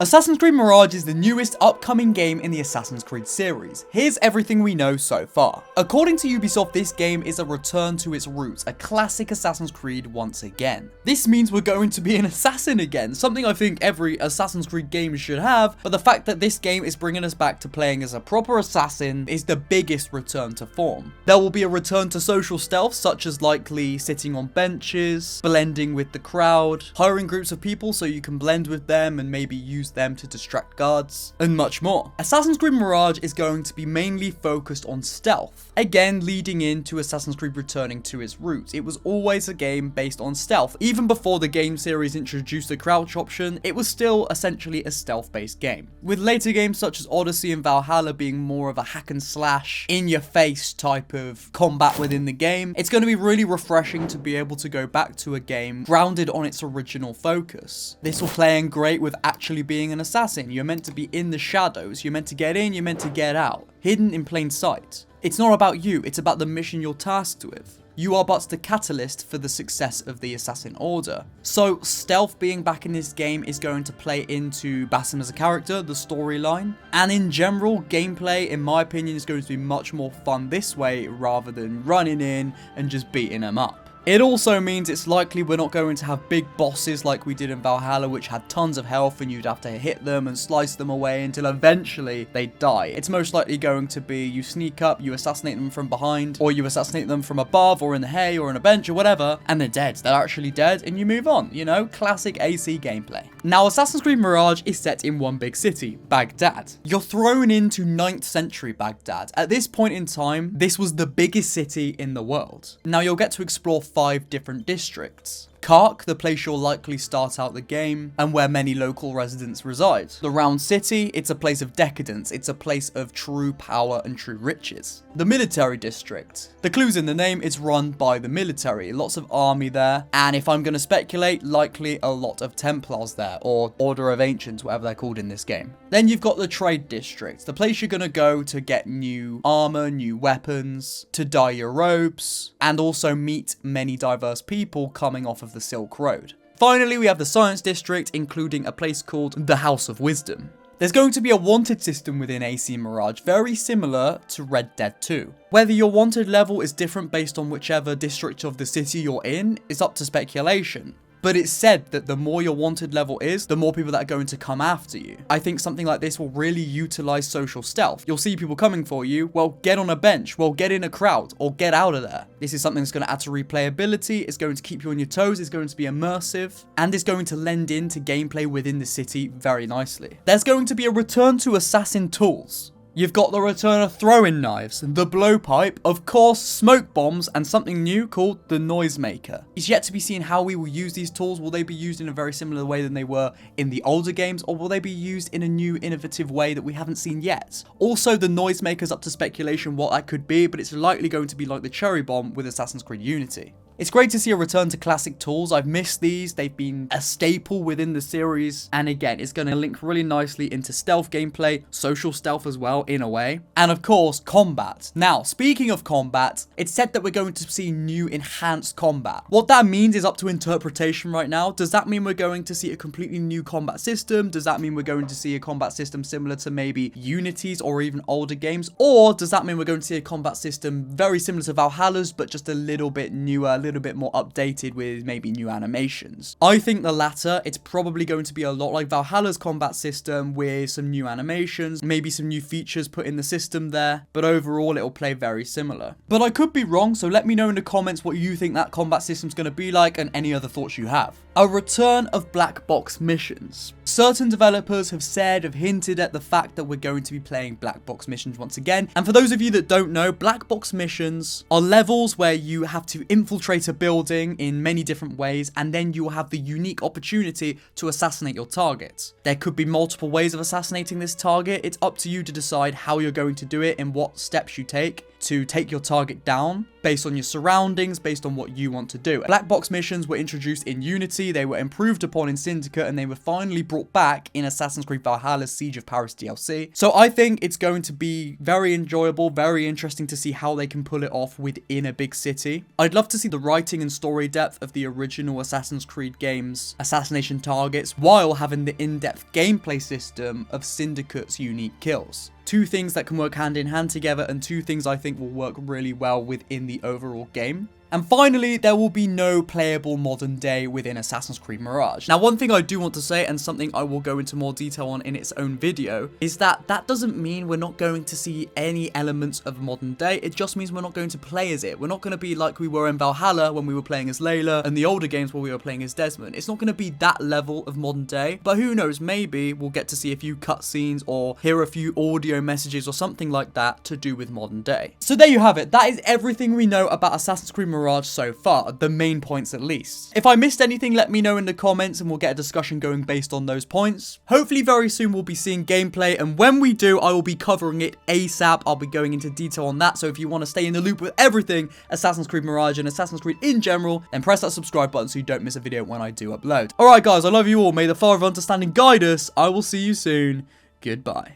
Assassin's Creed Mirage is the newest upcoming game in the Assassin's Creed series. Here's everything we know so far. According to Ubisoft, this game is a return to its roots, a classic Assassin's Creed once again. This means we're going to be an assassin again, something I think every Assassin's Creed game should have, but the fact that this game is bringing us back to playing as a proper assassin is the biggest return to form. There will be a return to social stealth, such as likely sitting on benches, blending with the crowd, hiring groups of people so you can blend with them and maybe use them to distract guards, and much more. Assassin's Creed Mirage is going to be mainly focused on stealth, again leading into Assassin's Creed returning to its roots. It was always a game based on stealth. Even before the game series introduced the crouch option, it was still essentially a stealth-based game, with later games such as Odyssey and Valhalla being more of a hack and slash, in-your-face type of combat within the game. It's going to be really refreshing to be able to go back to a game grounded on its original focus. This will play in great with actually being an assassin. You're meant to be in the shadows, you're meant to get in, you're meant to get out, hidden in plain sight. It's not about you, it's about the mission you're tasked with. You are but the catalyst for the success of the Assassin Order. So stealth being back in this game is going to play into Basim as a character, the storyline, and in general, gameplay, in my opinion, is going to be much more fun this way rather than running in and just beating them up. It also means it's likely we're not going to have big bosses like we did in Valhalla, which had tons of health and you'd have to hit them and slice them away until eventually they die. It's most likely going to be you sneak up, you assassinate them from behind, or you assassinate them from above or in the hay or on a bench or whatever, and they're dead. They're actually dead and you move on, you know? Classic AC gameplay. Now, Assassin's Creed Mirage is set in one big city, Baghdad. You're thrown into 9th century Baghdad. At this point in time, this was the biggest city in the world. Now, you'll get to explore 5 different districts. Kark, the place you'll likely start out the game, and where many local residents reside. The Round City, it's a place of decadence, it's a place of true power and true riches. The Military District. The clue's in the name, it's run by the military, lots of army there, and if I'm going to speculate, likely a lot of Templars there, or Order of Ancients, whatever they're called in this game. Then you've got the Trade District, the place you're going to go to get new armor, new weapons, to dye your robes, and also meet many diverse people coming off of the Silk Road. Finally, we have the Science District, including a place called the House of Wisdom. There's going to be a wanted system within AC Mirage, very similar to Red Dead 2. Whether your wanted level is different based on whichever district of the city you're in is up to speculation. But it's said that the more your wanted level is, the more people that are going to come after you. I think something like this will really utilize social stealth. You'll see people coming for you, well, get on a bench, well, get in a crowd, or get out of there. This is something that's going to add to replayability, it's going to keep you on your toes, it's going to be immersive, and it's going to lend into gameplay within the city very nicely. There's going to be a return to assassin tools. You've got the return of throwing knives, the blowpipe, of course, smoke bombs, and something new called the noisemaker. It's yet to be seen how we will use these tools. Will they be used in a very similar way than they were in the older games, or will they be used in a new innovative way that we haven't seen yet? Also, the noisemaker's up to speculation what that could be, but it's likely going to be like the cherry bomb with Assassin's Creed Unity. It's great to see a return to classic tools. I've missed these. They've been a staple within the series. And again, it's going to link really nicely into stealth gameplay, social stealth as well, in a way. And of course, combat. Now, speaking of combat, it's said that we're going to see new enhanced combat. What that means is up to interpretation right now. Does that mean we're going to see a completely new combat system? Does that mean we're going to see a combat system similar to maybe Unity's or even older games? Or does that mean we're going to see a combat system very similar to Valhalla's, but just a little bit newer, a little bit more updated with maybe new animations? I think the latter. It's probably going to be a lot like Valhalla's combat system with some new animations, maybe some new features put in the system there, but overall it'll play very similar. But I could be wrong, so let me know in the comments what you think that combat system's going to be like and any other thoughts you have. A return of black box missions. Certain developers have hinted at the fact that we're going to be playing black box missions once again. And for those of you that don't know, black box missions are levels where you have to infiltrate a building in many different ways, and then you will have the unique opportunity to assassinate your target. There could be multiple ways of assassinating this target. It's up to you to decide how you're going to do it and what steps you take. to take your target down based on your surroundings, based on what you want to do. Black box missions were introduced in Unity, they were improved upon in Syndicate, and they were finally brought back in Assassin's Creed Valhalla's Siege of Paris DLC. So I think it's going to be very enjoyable, very interesting to see how they can pull it off within a big city. I'd love to see the writing and story depth of the original Assassin's Creed games' assassination targets, while having the in-depth gameplay system of Syndicate's unique kills. Two things that can work hand in hand together, and two things I think will work really well within the overall game. And finally, there will be no playable modern day within Assassin's Creed Mirage. Now, one thing I do want to say, and something I will go into more detail on in its own video, is that that doesn't mean we're not going to see any elements of modern day. It just means we're not going to play as it. We're not going to be like we were in Valhalla when we were playing as Layla, and the older games where we were playing as Desmond. It's not going to be that level of modern day, but who knows, maybe we'll get to see a few cutscenes or hear a few audio messages or something like that to do with modern day. So there you have it. That is everything we know about Assassin's Creed Mirage so far, the main points at least. If I missed anything, let me know in the comments and we'll get a discussion going based on those points. Hopefully very soon we'll be seeing gameplay, and when we do, I will be covering it ASAP. I'll be going into detail on that, so if you want to stay in the loop with everything Assassin's Creed Mirage and Assassin's Creed in general, then press that subscribe button so you don't miss a video when I do upload. Alright guys, I love you all. May the Father of Understanding guide us. I will see you soon. Goodbye.